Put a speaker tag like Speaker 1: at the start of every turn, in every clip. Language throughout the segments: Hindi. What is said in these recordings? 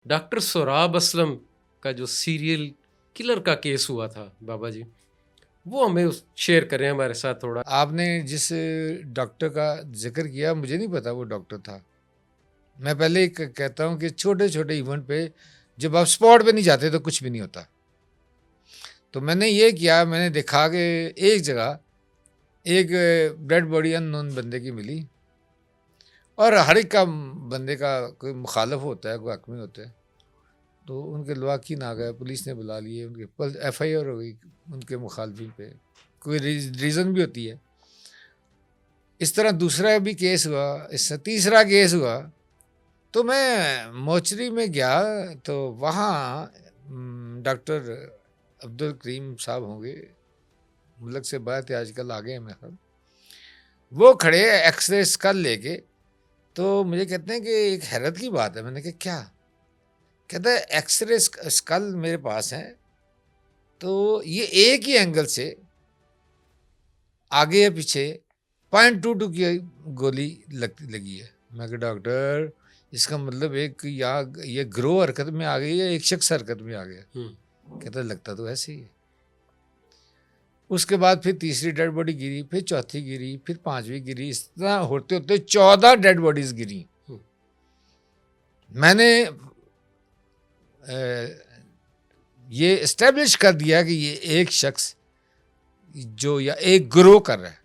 Speaker 1: डॉक्टर सोराब असलम का जो सीरियल किलर का केस हुआ था बाबा जी, वो हमें शेयर करें हमारे साथ थोड़ा।
Speaker 2: आपने जिस डॉक्टर का जिक्र किया, मुझे नहीं पता वो डॉक्टर था। मैं पहले ही कहता हूँ कि छोटे छोटे इवेंट पे जब आप स्पॉट पे नहीं जाते तो कुछ भी नहीं होता। तो मैंने ये किया, मैंने देखा कि एक जगह एक डेड बॉडी अननोन बंदे की मिली, और हर एक का बंदे का कोई मुखालफ होता है, कोई हकमी होता है। तो उनके लवाकिन आ गए, पुलिस ने बुला लिए, उनके FIR हो गई उनके मुखालफिन पे। कोई रीज़न भी होती है। इस तरह दूसरा भी केस हुआ, इससे तीसरा केस हुआ। तो मैं मोचरी में गया, तो वहाँ डॉक्टर अब्दुल करीम साहब होंगे, मुल्क से बाहर थे, आजकल आ गए हैं मेरे ख्याल। वो खड़े एक्सरे स्कल लेके। तो मुझे कहते हैं कि एक हैरत की बात है। मैंने कहा क्या? कहता है एक्सरे स्कल मेरे पास है, तो ये एक ही एंगल से आगे या पीछे 0.22 की गोली लगी है। मैं कहा डॉक्टर, इसका मतलब एक यहाँ ये ग्रो हरकत में आ गई है, एक शख्स हरकत में आ गया। कहता लगता तो ऐसे ही है। उसके बाद फिर तीसरी डेड बॉडी गिरी, फिर चौथी गिरी, फिर पांचवी गिरी। इस तरह होते होते 14 डेड बॉडीज गिरी। मैंने ये इस्टेब्लिश कर दिया कि ये एक शख्स जो या एक ग्रो कर रहा है।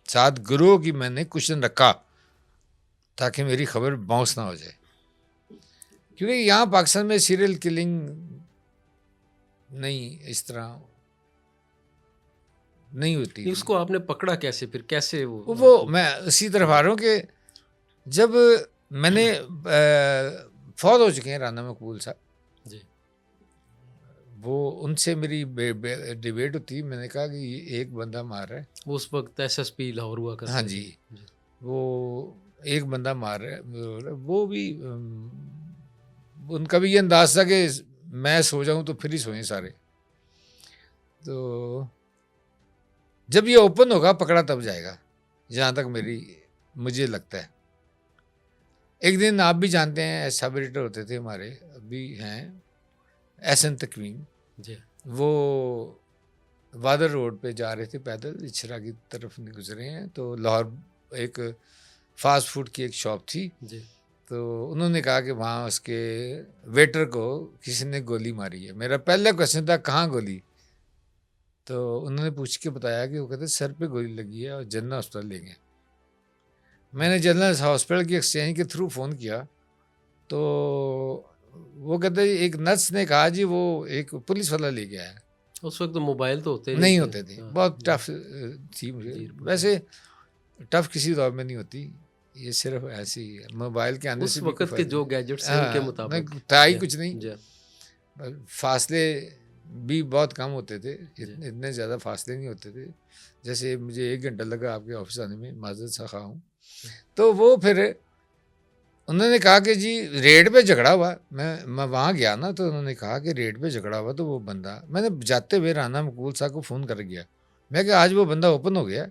Speaker 2: साथ ग्रो की मैंने क्वेश्चन रखा ताकि मेरी खबर बाउंस ना हो जाए, क्योंकि यहाँ पाकिस्तान में सीरियल किलिंग नहीं, इस तरह नहीं होती।
Speaker 1: उसको आपने पकड़ा कैसे, फिर कैसे
Speaker 2: वो मैं उसी तरफ आ रहा हूँ कि जब मैंने फौत हो चुके हैं राना मकबूल साहब
Speaker 1: जी,
Speaker 2: वो उनसे मेरी डिबेट होती। मैंने कहा कि ये एक बंदा मार रहा है।
Speaker 1: वो उस वक्त SSP लाहौर हुआ करते
Speaker 2: हाँ
Speaker 1: थे।
Speaker 2: जी, वो एक बंदा मार रहा है। वो भी उनका भी ये अंदाज था कि मैं सो जाऊं तो फिर ही सोएं सारे। तो जब ये ओपन होगा पकड़ा तब जाएगा, जहाँ तक मुझे लगता है। एक दिन आप भी जानते हैं, सब एडिटर होते थे हमारे, अभी हैं, SN तकवीम
Speaker 1: जी,
Speaker 2: वो वादर रोड पे जा रहे थे पैदल, इछरा की तरफ नहीं गुजरे हैं, तो लाहौर एक फास्ट फूड की एक शॉप थी।
Speaker 1: जी,
Speaker 2: तो उन्होंने कहा कि वहाँ उसके वेटर को किसी ने गोली मारी है। मेरा पहला क्वेश्चन था कहाँ गोली? तो उन्होंने पूछ के बताया कि वो कहते सर पे गोली लगी है और जनरल हॉस्पिटल ले गए। मैंने जनरल हॉस्पिटल की एक्सचेंज के थ्रू फ़ोन किया, तो वो कहते एक नर्स ने कहा जी वो एक पुलिस वाला ले गया है।
Speaker 1: उस वक्त तो मोबाइल तो होते
Speaker 2: नहीं होते थे, बहुत टफ थी मुझे। वैसे टफ किसी दौर में नहीं होती, ये सिर्फ ऐसे ही है, मोबाइल के आने
Speaker 1: उस
Speaker 2: से भी
Speaker 1: वक्त के जो गैजेट्स हैं उनके मुताबिक
Speaker 2: था ही कुछ नहीं।
Speaker 1: जी,
Speaker 2: फासले भी बहुत कम होते थे, इतने ज़्यादा फासले नहीं होते थे। जैसे मुझे 1 घंटा लगा आपके ऑफिस आने में, माजरत सा खा हूँ। तो वो फिर उन्होंने कहा कि जी रेड पे झगड़ा हुआ। मैं वहाँ गया ना, तो उन्होंने कहा कि रेड पे झगड़ा हुआ। तो वो बंदा, मैंने जाते हुए राना मकबूल साहब को फ़ोन कर गया। मैं कि आज वो बंदा ओपन हो गया।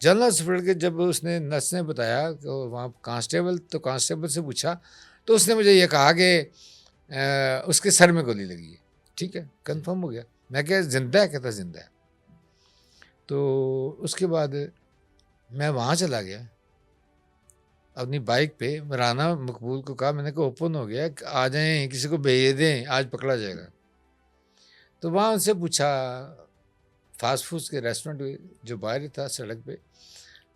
Speaker 2: जनरल हॉस्पिटल के जब उसने नर्स ने बताया कि वहाँ कांस्टेबल, तो कांस्टेबल से पूछा तो उसने मुझे ये कहा कि उसके सर में गोली लगी है। ठीक है, कंफर्म हो गया। मैं क्या जिंदा है? कहता जिंदा है। तो उसके बाद मैं वहाँ चला गया अपनी बाइक पे। राना मकबूल को कहा, मैंने कहा ओपन हो गया, आ जाएं, किसी को भेज दें, आज पकड़ा जाएगा। तो वहाँ उनसे पूछा, फास्ट फूड के रेस्टोरेंट जो बाहर था सड़क पे।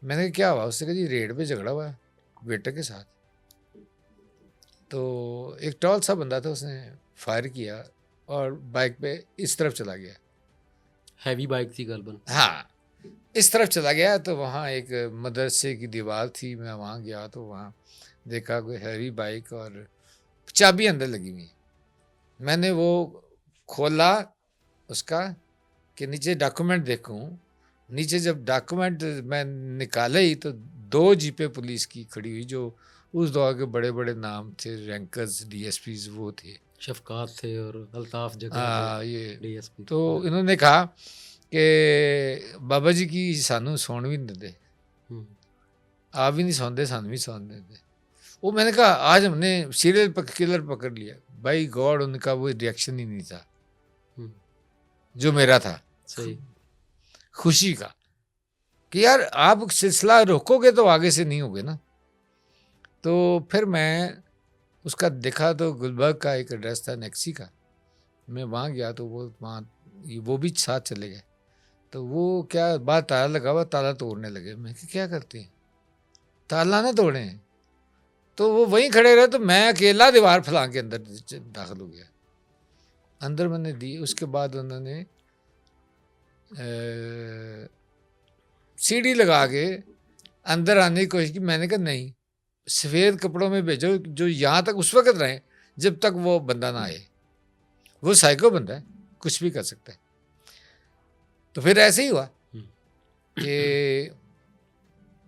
Speaker 2: मैंने कहा क्या हुआ? उसने कहा जी रेड पे झगड़ा हुआ है वेटर के साथ। तो एक टॉल सा बंदा था, उसने फायर किया और बाइक पे इस तरफ चला गया।
Speaker 1: हैवी बाइक थी गलबन।
Speaker 2: हाँ, इस तरफ चला गया। तो वहाँ एक मदरसे की दीवार थी, मैं वहाँ गया तो वहाँ देखा कोई हैवी बाइक और चाबी अंदर लगी हुई। मैंने वो खोला उसका कि नीचे डॉक्यूमेंट देखूं। नीचे जब डॉक्यूमेंट मैं निकाले ही तो 2 जीपें पुलिस की खड़ी हुई, जो उस दौर के बड़े बड़े नाम थे, रैंकर्स, DSPs वो थे।
Speaker 1: शफकात थे और अल्ताफ जगह
Speaker 2: हाँ,
Speaker 1: थे,
Speaker 2: ये
Speaker 1: DSP
Speaker 2: तो
Speaker 1: थे।
Speaker 2: इन्होंने कहा कि बाबा जी की सानू सौण भी नहीं देते, आप भी नहीं सौंदे, सानू भी सौन देते। वो मैंने कहा आज हमने सीरियल किलर पकड़ लिया भाई गॉड, उनका वो रिएक्शन ही नहीं था
Speaker 1: हम्म,
Speaker 2: जो मेरा था,
Speaker 1: सही।
Speaker 2: खुशी का, कि यार आप सिलसिला रोकोगे तो आगे से नहीं होगे ना। तो फिर मैं उसका देखा तो गुलबर्ग का एक एड्रेस था नेक्सी का, मैं वहाँ गया तो वो भी साथ चले गए। तो वो क्या बात, ताला लगा हुआ, ताला तोड़ने लगे। मैं कि क्या करते हैं, ताला ना तोड़े। तो वो वहीं खड़े रहे, तो मैं अकेला दीवार फैला के अंदर दाखिल हो गया। अंदर मैंने दी, उसके बाद उन्होंने सीढ़ी लगा के अंदर आने की कोशिश की। मैंने कहा नहीं, सफ़ेद कपड़ों में भेजो जो यहाँ तक उस वक्त रहें जब तक वो बंदा ना आए। वो साइको बंदा है, कुछ भी कर सकता है। तो फिर ऐसे ही हुआ कि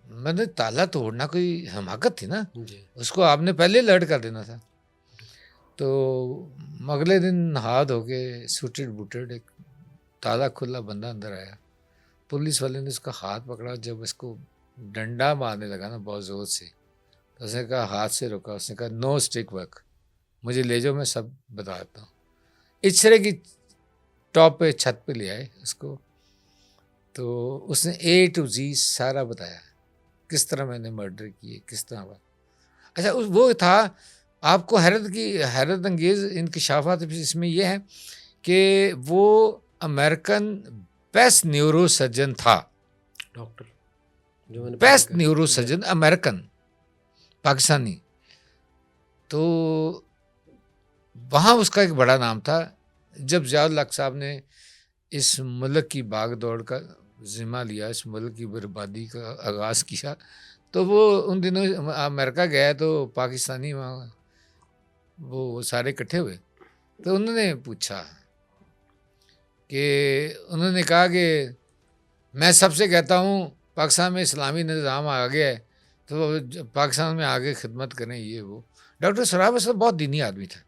Speaker 2: मैंने ताला तोड़ना कोई हमाकत थी ना,
Speaker 1: जी।
Speaker 2: उसको आपने पहले अलर्ट कर देना था। तो अगले दिन नहा धो के सूटेड बूटेड एक ताला खुला बंदा अंदर आया। पुलिस वाले ने उसका हाथ पकड़ा, जब उसको डंडा मारने लगा ना बहुत ज़ोर से, तो उसने कहा हाथ से रोका। उसने कहा नो स्टिक वर्क, मुझे ले जाओ, मैं सब बता देता हूँ। इस तरह की टॉप पे छत पे ले आए उसको। तो उसने A to Z सारा बताया, किस तरह मैंने मर्डर किए, किस तरह हुआ। अच्छा वो था, आपको हैरत अंगेज़ इंकशाफात इसमें यह है कि वो अमेरिकन बेस्ट न्यूरो सर्जन था,
Speaker 1: डॉक्टर जो मैंने
Speaker 2: बेस्ट
Speaker 1: पढ़ा
Speaker 2: न्यूरो सर्जन अमेरिकन, पाकिस्तानी। तो वहाँ उसका एक बड़ा नाम था। जब ज़ियाउल हक साहब ने इस मुल्क की भाग दौड़ का जिम्मा लिया, इस मुल्क की बर्बादी का आगाज़ किया, तो वो उन दिनों अमेरिका गया, तो पाकिस्तानी वहाँ वो सारे इकट्ठे हुए। तो उन्होंने पूछा कि उन्होंने कहा कि मैं सबसे कहता हूँ पाकिस्तान में इस्लामी निज़ाम आ गया है, तो पाकिस्तान में आगे खिदमत करें, ये वो। डॉक्टर सराब असल बहुत दीनी आदमी था।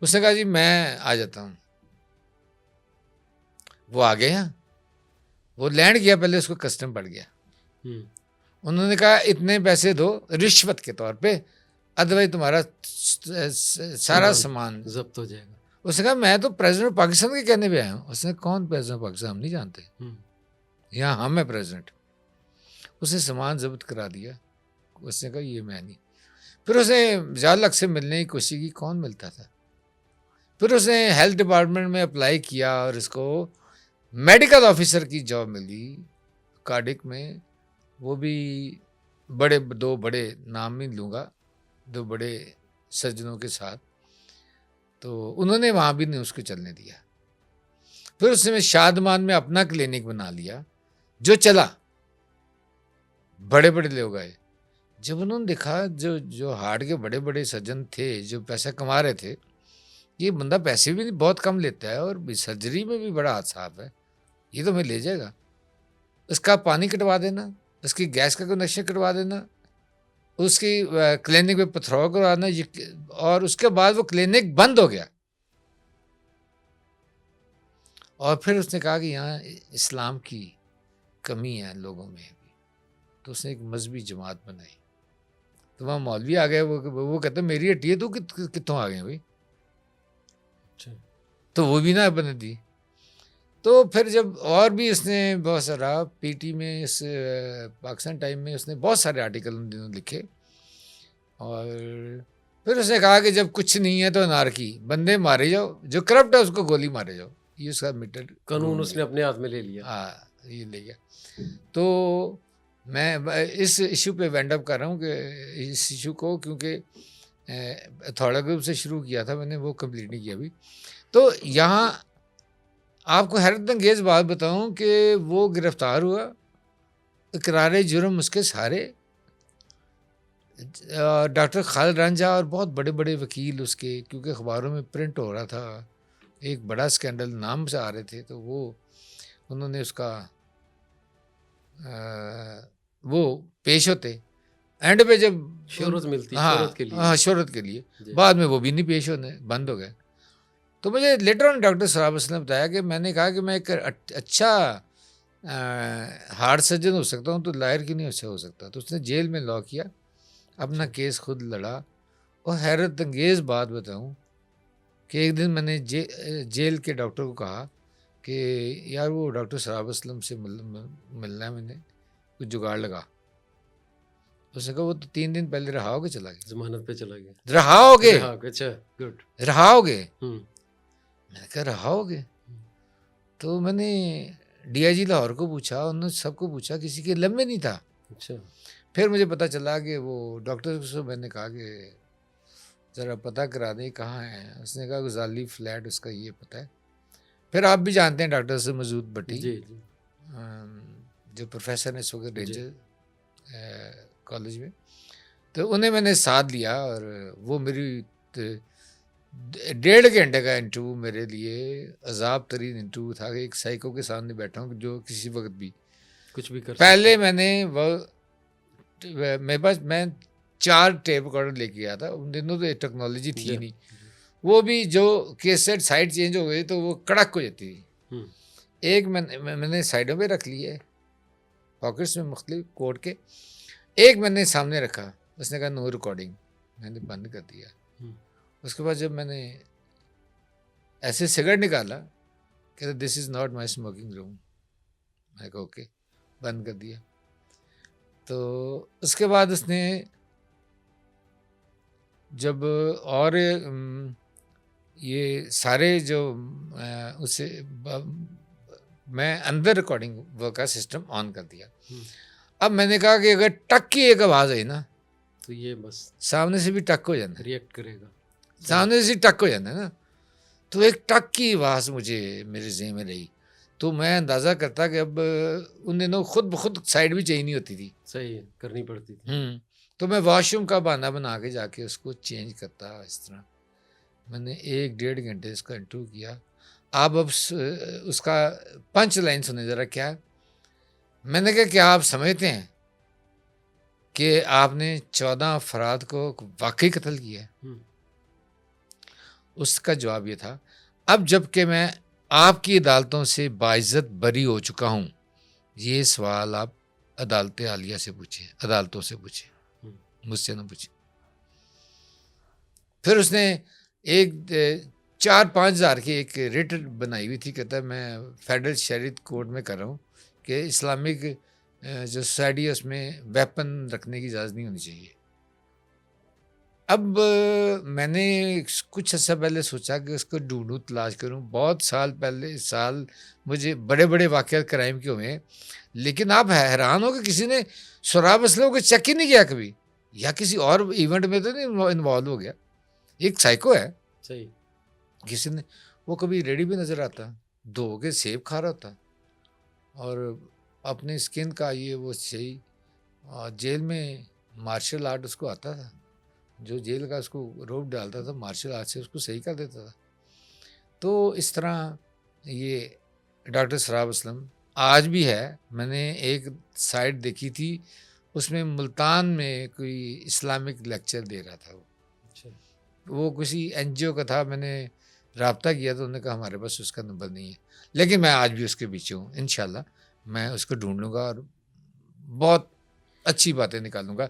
Speaker 2: उसने कहा जी मैं आ जाता हूँ। वो आ गया, वो लैंड किया, पहले उसको कस्टम पड़ गया। उन्होंने कहा इतने पैसे दो रिश्वत के तौर पे, अदरवाइज तुम्हारा सारा सामान
Speaker 1: जब्त हो जाएगा।
Speaker 2: उसने कहा मैं तो प्रेसिडेंट पाकिस्तान के कहने पे आया हूँ। उसने कौन प्रेसिडेंट पाकिस्तान, हम नहीं जानते, यहाँ हम है प्रेसिडेंट। उसने सामान जब्त करा दिया। उसने कहा ये मैं नहीं। फिर उसने ज़ियाउल हक से मिलने की कोशिश की, कौन मिलता था। फिर उसने हेल्थ डिपार्टमेंट में अप्लाई किया और इसको मेडिकल ऑफिसर की जॉब मिली कार्डिक में। वो भी दो बड़े नाम नहीं लूँगा, दो बड़े सर्जनों के साथ। तो उन्होंने वहाँ भी नहीं उसको चलने दिया। फिर उसने शादमान में अपना क्लिनिक बना लिया जो चला। बड़े बड़े लोग आए, जब उन्होंने देखा जो हार्ट के बड़े बड़े सर्जन थे जो पैसा कमा रहे थे, ये बंदा पैसे भी बहुत कम लेता है और सर्जरी में भी बड़ा हाथ साफ है, ये तो मैं ले जाएगा। उसका पानी कटवा देना, उसकी गैस का कनेक्शन कटवा देना, उसकी क्लिनिक में पथराव करवाना, और उसके बाद वो क्लिनिक बंद हो गया। और फिर उसने कहा कि यहाँ इस्लाम की कमी है लोगों में भी, तो उसने एक मजहबी जमात बनाई। तो वहाँ मौलवी आ गए, वो कहते मेरी हट्टी है, तू कितों आ गए भाई। तो वो भी ना बने दी। तो फिर जब और भी उसने बहुत सारा पीटी में, इस पाकिस्तान टाइम में उसने बहुत सारे आर्टिकल उन दिनों लिखे। और फिर उसने कहा कि जब कुछ नहीं है तो अनारकी, बंदे मारे जाओ, जो करप्ट है उसको गोली मारे जाओ, ये उसका मीटर
Speaker 1: कानून उसने अपने हाथ में ले लिया।
Speaker 2: हाँ, ये ले गया। तो मैं इस इशू पे वेंड अप कर रहा हूँ कि इस इशू को, क्योंकि थोड़ा ग्रुप से शुरू किया था मैंने, वो कंप्लीट नहीं किया अभी। तो यहाँ आपको हैरत अंगेज़ बात बताऊं कि वो गिरफ्तार हुआ, इकरार जुर्म उसके सारे, डॉक्टर खालिद रंजा और बहुत बड़े बड़े वकील उसके, क्योंकि अखबारों में प्रिंट हो रहा था, एक बड़ा स्कैंडल नाम से आ रहे थे, तो वो उन्होंने उसका वो पेश होते एंड पे जब
Speaker 1: शोहरत मिलती,
Speaker 2: हाँ
Speaker 1: शोहरत के लिए।
Speaker 2: हाँ, शोहरत के लिए, बाद में वो भी नहीं पेश होने, बंद हो गए। तो मुझे लेटर ऑन डॉक्टर सराब ने बताया कि मैंने कहा कि मैं एक अच्छा हार्ट सर्जन हो सकता हूँ, तो लायर क्यों नहीं अच्छा हो सकता। तो उसने जेल में लॉ किया अपना केस खुद लड़ा। और हैरत अंगेज़ बात बताऊं कि एक दिन मैंने जेल के डॉक्टर को कहा कि यार वो डॉक्टर सराब असलम से मिलना है, मैंने कुछ जुगाड़ लगा। उसने कहा वो तो 3 दिन पहले रहा होगे चला गया।
Speaker 1: जमानत पे चला गया।
Speaker 2: रहा होगे?
Speaker 1: हाँ, अच्छा, गुड।
Speaker 2: रहा होगे?
Speaker 1: हम्म।
Speaker 2: मैंने कहा रहा होगे? तो मैंने डीआईजी लाहौर को पूछा, उन्होंने सबको पूछा, किसी के लब में नहीं था।
Speaker 1: अच्छा।
Speaker 2: फिर मुझे पता चला कि वो डॉक्टर से मैंने कहा कि ज़रा पता करा दें कहाँ है। उसने कहा गजाली फ्लैट, उसका ये पता है। फिर आप भी जानते हैं डॉक्टर से मजूद भट्टी,
Speaker 1: जी जी।
Speaker 2: जो प्रोफेसर हैं इस वक्त
Speaker 1: जी।
Speaker 2: रेंजर कॉलेज में, तो उन्हें मैंने साथ लिया। और वो मेरी 1.5 घंटे का इंटरव्यू मेरे लिए अजाब तरीन इंटरव्यू था कि एक साइको के सामने बैठा हूँ जो किसी वक्त भी
Speaker 1: कुछ भी कर
Speaker 2: पहले मैंने वो मेरे पास मैं 4 टेप रिकॉर्डर लेके गया था। उन दिनों तो टेक्नोलॉजी थी
Speaker 1: जी।
Speaker 2: नहीं, वो भी जो केसेट साइड चेंज हो गई तो वो कड़क हो जाती थी। एक मैंने साइडों पे रख लिए पॉकेट्स में मुख्तलिफ कोड के, एक मैंने सामने रखा। उसने कहा नो रिकॉर्डिंग, मैंने बंद कर दिया। उसके बाद जब मैंने ऐसे सिगरेट निकाला, कहते this is not my smoking room, मैंने कहा ओके, बंद कर दिया। तो उसके बाद उसने जब और ये सारे जो उसे मैं अंदर रिकॉर्डिंग वो का सिस्टम ऑन कर दिया। अब मैंने कहा कि अगर टक की एक आवाज़ आई ना
Speaker 1: तो ये बस
Speaker 2: सामने से भी टक हो जाना,
Speaker 1: रिएक्ट करेगा,
Speaker 2: सामने से टक हो जाना है ना। तो एक टक की आवाज़ मुझे मेरे ज़हन में रही। तो मैं अंदाज़ा करता कि अब उन दिनों खुद ब खुद साइड भी चाहिए नहीं होती थी,
Speaker 1: सही है, करनी पड़ती थी।
Speaker 2: तो मैं वॉशरूम का बहाना बना के जाके उसको चेंज करता। इस तरह मैंने 1-1.5 घंटे इसका इंटरव्यू किया। आप अब उसका पंच लाइन सुने ज़रा क्या है। मैंने कहा क्या आप समझते हैं कि आपने 14 अफराद को वाकई कत्ल किया है? उसका जवाब ये था, अब जबकि मैं आपकी अदालतों से बाइज्जत बरी हो चुका हूँ, ये सवाल आप अदालत आलिया से पूछे, अदालतों से पूछे, मुझसे ना पूछे। फिर उसने एक 4-5 हज़ार की एक रिट बनाई हुई थी, कहता है मैं फेडरल शरीयत कोर्ट में कर रहा हूँ कि इस्लामिक जो सोसाइटी है उसमें वेपन रखने की इजाज़त नहीं होनी चाहिए। अब मैंने कुछ अर्सा पहले सोचा कि उसको ढूंढूं, तलाश करूं। बहुत साल पहले मुझे बड़े बड़े वाक़यात क्राइम के हुए, लेकिन आप हैरान हो कि किसी ने सराब असलम को चेक ही नहीं किया कभी, या किसी और इवेंट में तो नहीं इन्वॉल्व हो गया। एक साइको है,
Speaker 1: सही।
Speaker 2: किसी ने वो कभी रेडी भी नज़र आता, धो के सेब खा रहा होता और अपनी स्किन का ये वो सही। जेल में मार्शल आर्ट उसको आता था, जो जेल का उसको रोप डालता था मार्शल आर्ट से उसको सही कर देता था। तो इस तरह ये डॉक्टर सराब असलम आज भी है। मैंने एक साइट देखी थी, उसमें मुल्तान में कोई इस्लामिक लेक्चर दे रहा था। वो किसी एनजीओ का था। मैंने रब्ता किया तो उन्होंने कहा हमारे पास उसका नंबर नहीं है, लेकिन मैं आज भी उसके पीछे हूँ। इंशाल्लाह मैं उसको ढूंढ लूँगा और बहुत अच्छी बातें निकालूंगा।